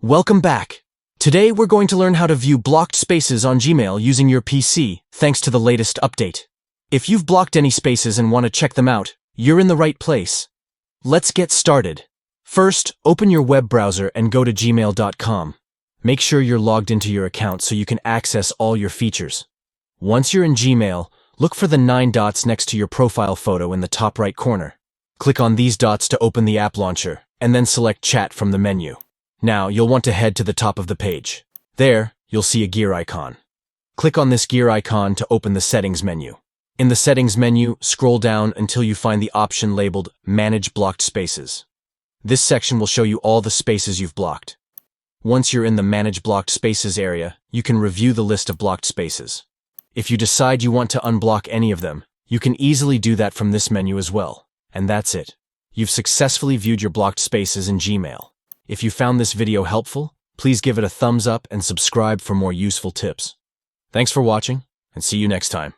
Welcome back. Today we're going to learn how to view blocked spaces on Gmail using your PC, thanks to the latest update. If you've blocked any spaces and want to check them out, you're in the right place. Let's get started. First, open your web browser and go to gmail.com. Make sure you're logged into your account so you can access all your features. Once you're in Gmail, look for the 9 dots next to your profile photo in the top right corner. Click on these dots to open the app launcher, and then select Chat from the menu. Now, you'll want to head to the top of the page. There, you'll see a gear icon. Click on this gear icon to open the Settings menu. In the Settings menu, scroll down until you find the option labeled Manage Blocked Spaces. This section will show you all the spaces you've blocked. Once you're in the Manage Blocked Spaces area, you can review the list of blocked spaces. If you decide you want to unblock any of them, you can easily do that from this menu as well. And that's it. You've successfully viewed your blocked spaces in Gmail. If you found this video helpful, please give it a thumbs up and subscribe for more useful tips. Thanks for watching, and see you next time.